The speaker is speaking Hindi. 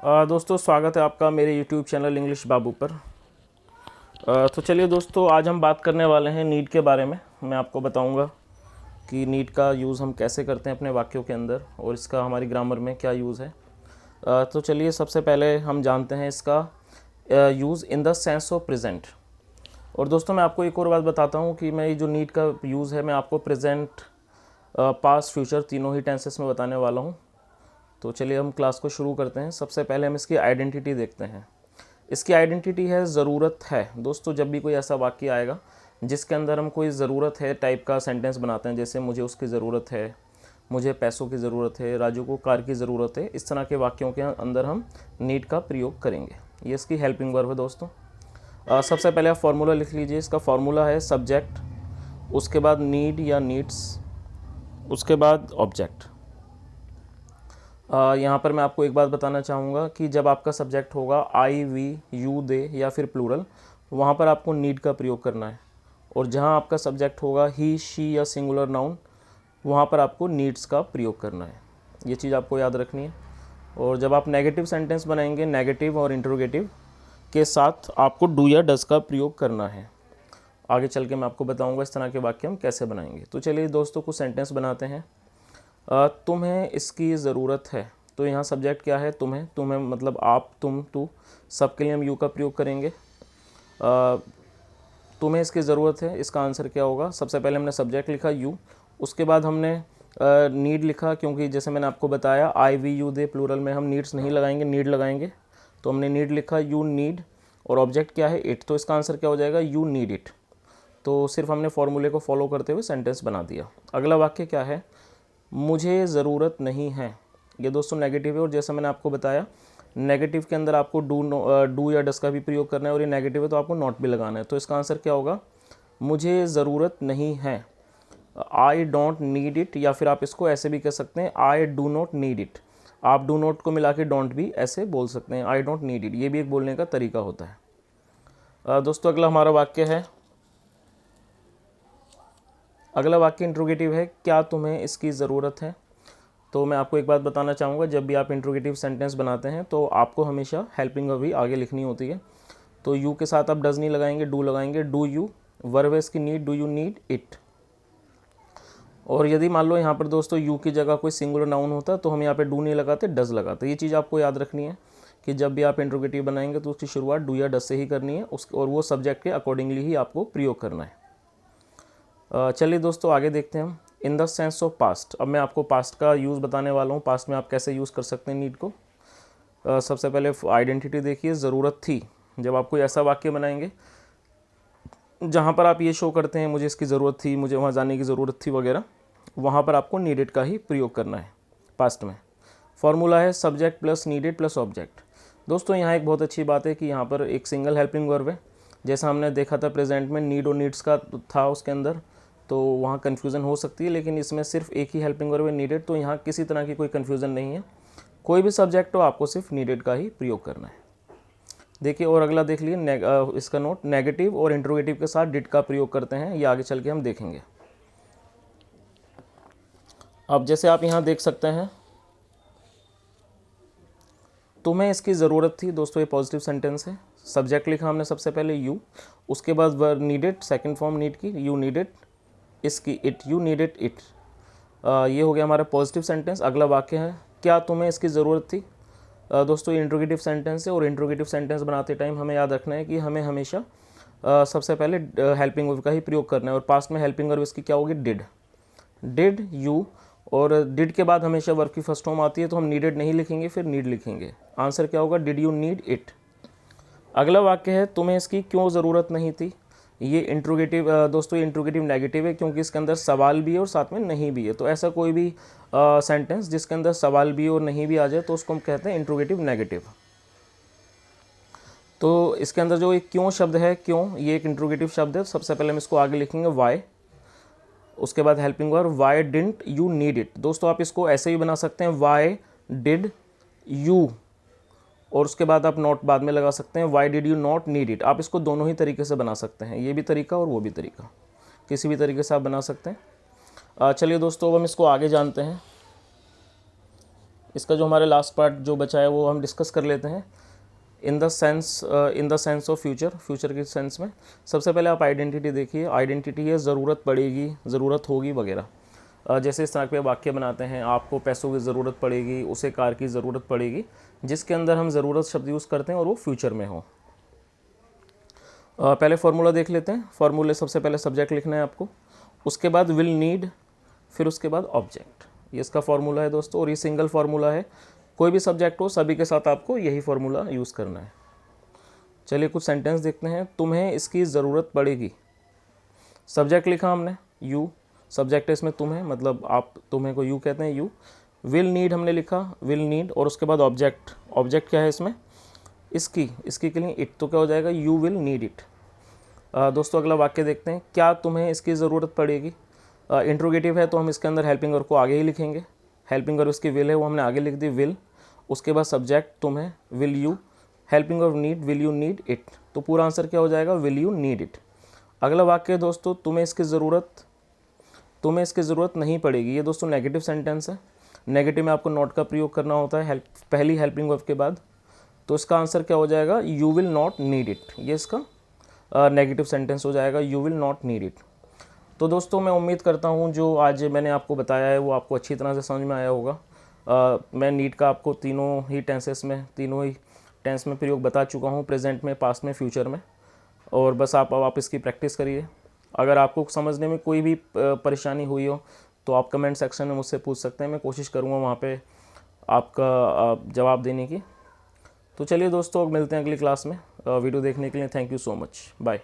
दोस्तों स्वागत है आपका मेरे YouTube चैनल इंग्लिश बाबू पर। तो चलिए दोस्तों, आज हम बात करने वाले हैं नीड के बारे में। मैं आपको बताऊंगा कि नीड का यूज़ हम कैसे करते हैं अपने वाक्यों के अंदर और इसका हमारी ग्रामर में क्या यूज़ है। तो चलिए सबसे पहले हम जानते हैं इसका use in the sense of present. और दोस्तों मैं आपको एक और बात बताता हूँ कि मैं ये जो नीड का यूज़ है मैं आपको प्रेजेंट, पास्ट, फ्यूचर तीनों ही टेंसेस में बताने वाला हूँ। तो चलिए हम क्लास को शुरू करते हैं। सबसे पहले हम इसकी आइडेंटिटी देखते हैं। इसकी आइडेंटिटी है ज़रूरत है। दोस्तों जब भी कोई ऐसा वाक्य आएगा जिसके अंदर हम कोई ज़रूरत है टाइप का सेंटेंस बनाते हैं, जैसे मुझे उसकी ज़रूरत है, मुझे पैसों की ज़रूरत है, राजू को कार की ज़रूरत है, इस तरह के वाक्यों के अंदर हम नीड का प्रयोग करेंगे। ये इसकी हेल्पिंग वर्ब है दोस्तों। सबसे पहले आप फार्मूला लिख लीजिए। इसका फार्मूला है सब्जेक्ट, उसके बाद नीड या नीड्स, उसके बाद ऑब्जेक्ट। यहाँ पर मैं आपको एक बात बताना चाहूँगा कि जब आपका सब्जेक्ट होगा आई, वी, यू, दे या फिर प्लूरल, वहाँ पर आपको नीड का प्रयोग करना है। और जहाँ आपका सब्जेक्ट होगा ही, शी या सिंगुलर नाउन, वहाँ पर आपको नीड्स का प्रयोग करना है। ये चीज़ आपको याद रखनी है। और जब आप नेगेटिव सेंटेंस बनाएंगे, नेगेटिव और इंट्रोगेटिव के साथ आपको डू या डज का प्रयोग करना है। आगे चल के मैं आपको बताऊँगा इस तरह के वाक्य हम कैसे बनाएंगे। तो चलिए दोस्तों कुछ सेंटेंस बनाते हैं। तुम्हें इसकी ज़रूरत है। तो यहाँ सब्जेक्ट क्या है? तुम्हें। तुम्हें मतलब आप, तुम, तू, सबके लिए हम यू का प्रयोग करेंगे। तुम्हें इसकी ज़रूरत है, इसका आंसर क्या होगा? सबसे पहले हमने सब्जेक्ट लिखा यू, उसके बाद हमने नीड लिखा, क्योंकि जैसे मैंने आपको बताया आई, वी, यू, दे प्लूरल में हम नीड्स नहीं लगाएंगे, नीड लगाएंगे। तो हमने नीड लिखा, यू नीड, और ऑब्जेक्ट क्या है? इट। तो इसका आंसर क्या हो जाएगा? You need it. तो सिर्फ हमने फॉर्मूले को फॉलो करते हुए सेंटेंस बना दिया। अगला वाक्य क्या है? मुझे ज़रूरत नहीं है। ये दोस्तों नेगेटिव है, और जैसा मैंने आपको बताया नेगेटिव के अंदर आपको डू या डस का भी प्रयोग करना है, और ये नेगेटिव है तो आपको नॉट भी लगाना है। तो इसका आंसर क्या होगा? मुझे ज़रूरत नहीं है, आई डोंट नीड इट, या फिर आप इसको ऐसे भी कह सकते हैं I do not need it. आप डू नॉट को मिला के डोंट भी ऐसे बोल सकते हैं, आई डोंट नीड इट। ये भी एक बोलने का तरीका होता है। दोस्तों अगला हमारा वाक्य है, अगला वाक्य इंट्रोगेटिव है, क्या तुम्हें इसकी ज़रूरत है? तो मैं आपको एक बात बताना चाहूँगा, जब भी आप इंट्रोगेटिव सेंटेंस बनाते हैं तो आपको हमेशा हेल्पिंग वर्ब भी आगे लिखनी होती है। तो यू के साथ आप डज नहीं लगाएंगे, डू लगाएंगे। डू यू, वर्ब है इसकी need, do you need it. और यदि मान लो यहाँ पर दोस्तों यू की जगह कोई सिंगुलर नाउन होता तो हम यहाँ पे डू नहीं लगाते, डज लगाते। ये चीज़ आपको याद रखनी है कि जब भी आप इंट्रोगेटिव बनाएंगे तो उसकी शुरुआत डू या डज से ही करनी है, और वो सब्जेक्ट के अकॉर्डिंगली ही आपको प्रयोग करना है। चलिए दोस्तों आगे देखते हैं हम। In the sense of past. अब मैं आपको पास्ट का यूज़ बताने वाला हूँ, पास्ट में आप कैसे यूज़ कर सकते हैं नीड को। सबसे पहले आइडेंटिटी देखिए, ज़रूरत थी। जब आप कोई ऐसा वाक्य बनाएंगे जहाँ पर आप ये शो करते हैं मुझे इसकी ज़रूरत थी, मुझे वहाँ जाने की ज़रूरत थी वगैरह, वहाँ पर आपको नीडेड का ही प्रयोग करना है पास्ट में। फॉर्मूला है subject plus needed plus object. दोस्तों यहाँ एक बहुत अच्छी बात है कि यहाँ पर एक सिंगल हेल्पिंग वर्ब है। जैसा हमने देखा था प्रेजेंट में नीड और नीड्स का था उसके अंदर, तो वहाँ कन्फ्यूज़न हो सकती है, लेकिन इसमें सिर्फ एक ही हेल्पिंग वर्ब है नीडेड, तो यहाँ किसी तरह की कोई कन्फ्यूज़न नहीं है। कोई भी सब्जेक्ट हो आपको सिर्फ नीडेड का ही प्रयोग करना है। देखिए और अगला देख लिए, इसका नोट, नेगेटिव और इंट्रोगेटिव के साथ डिड का प्रयोग करते हैं, ये आगे चल के हम देखेंगे। अब जैसे आप यहाँ देख सकते हैं, तुम्हें इसकी ज़रूरत थी। दोस्तों ये पॉजिटिव सेंटेंस है। सब्जेक्ट लिखा हमने सबसे पहले यू, उसके बाद verb needed, second form need की, यू नीडेड इसकी इट, यू नीडेड इट। ये हो गया हमारा पॉजिटिव सेंटेंस। अगला वाक्य है, क्या तुम्हें इसकी ज़रूरत थी? दोस्तों ये इंट्रोगेटिव सेंटेंस है, और इंट्रोगेटिव सेंटेंस बनाते टाइम हमें याद रखना है कि हमें हमेशा सबसे पहले हेल्पिंग वर्ब का ही प्रयोग करना है। और पास्ट में हेल्पिंग वर्ब इसकी क्या होगी? डिड। डिड यू, और डिड के बाद हमेशा वर्ब की फर्स्ट फॉर्म आती है, तो हम नीडेड नहीं लिखेंगे, फिर नीड लिखेंगे। आंसर क्या होगा? Did you need it. अगला वाक्य है, तुम्हें इसकी क्यों ज़रूरत नहीं थी? ये इंट्रोगेटिव, दोस्तों ये इंट्रोगेटिव नेगेटिव है, क्योंकि इसके अंदर सवाल भी है और साथ में नहीं भी है। तो ऐसा कोई भी सेंटेंस जिसके अंदर सवाल भी और नहीं भी आ जाए तो उसको हम कहते हैं इंट्रोगेटिव नेगेटिव। तो इसके अंदर जो एक क्यों शब्द है, क्यों, ये एक इंट्रोगेटिव शब्द है। सबसे पहले हम इसको आगे लिखेंगे वाई, उसके बाद helping verb Y didn't you need it. दोस्तों आप इसको ऐसे भी बना सकते हैं, वाई डिड यू, और उसके बाद आप नॉट बाद में लगा सकते हैं, why did you not need it. आप इसको दोनों ही तरीके से बना सकते हैं, ये भी तरीका और वो भी तरीका, किसी भी तरीके से आप बना सकते हैं। चलिए दोस्तों अब हम इसको आगे जानते हैं। इसका जो हमारे लास्ट पार्ट जो बचा है वो हम डिस्कस कर लेते हैं। In the sense of future, future के सेंस में सबसे पहले आप आइडेंटिटी देखिए। आइडेंटिटी है ज़रूरत पड़ेगी, ज़रूरत होगी वगैरह। जैसे इस तरह के वाक्य बनाते हैं, आपको पैसों की ज़रूरत पड़ेगी, उसे कार की ज़रूरत पड़ेगी, जिसके अंदर हम ज़रूरत शब्द यूज़ करते हैं और वो फ्यूचर में हो। पहले फार्मूला देख लेते हैं। फार्मूले सबसे पहले सब्जेक्ट लिखना है आपको, उसके बाद विल नीड, फिर उसके बाद ऑब्जेक्ट। ये इसका फार्मूला है दोस्तों, और ये सिंगल फार्मूला है। कोई भी सब्जेक्ट हो सभी के साथ आपको यही फार्मूला यूज़ करना है। चलिए कुछ सेंटेंस देखते हैं। तुम्हें इसकी ज़रूरत पड़ेगी। सब्जेक्ट लिखा हमने यू, सब्जेक्ट है इसमें तुम्हें, मतलब आप तुम्हें को यू कहते हैं, यू। विल नीड हमने लिखा, विल नीड, और उसके बाद ऑब्जेक्ट। ऑब्जेक्ट क्या है इसमें, इसकी के लिए इट, तो क्या हो जाएगा, यू विल नीड इट। दोस्तों अगला वाक्य देखते हैं। क्या तुम्हें इसकी ज़रूरत पड़ेगी। इंट्रोगेटिव है तो हम इसके अंदर हेल्पिंग वर्ब को आगे ही लिखेंगे। हेल्पिंग वर्ब इसकी विल है, वो हमने आगे लिख दी विल। उसके बाद सब्जेक्ट तुम्हें, will you, helping verb need, will you need it. तो पूरा आंसर क्या हो जाएगा, विल यू नीड इट। अगला वाक्य है दोस्तों, तुम्हें इसकी ज़रूरत नहीं पड़ेगी। ये दोस्तों नेगेटिव सेंटेंस है। नेगेटिव में आपको नॉट का प्रयोग करना होता है पहली हेल्पिंग वर्ब के बाद। तो इसका आंसर क्या हो जाएगा, you will not need it. ये इसका नेगेटिव सेंटेंस हो जाएगा, you will not need it. तो दोस्तों मैं उम्मीद करता हूँ जो आज मैंने आपको बताया है वो आपको अच्छी तरह से समझ में आया होगा। मैं नीड का आपको तीनों ही टेंस में प्रयोग बता चुका हूँ, प्रेजेंट में, पास्ट में, फ्यूचर में। और बस आप इसकी प्रैक्टिस करिए। अगर आपको समझने में कोई भी परेशानी हुई हो तो आप कमेंट सेक्शन में मुझसे पूछ सकते हैं। मैं कोशिश करूँगा वहाँ पे आपका जवाब देने की। तो चलिए दोस्तों, मिलते हैं अगली क्लास में। वीडियो देखने के लिए thank you so much. Bye.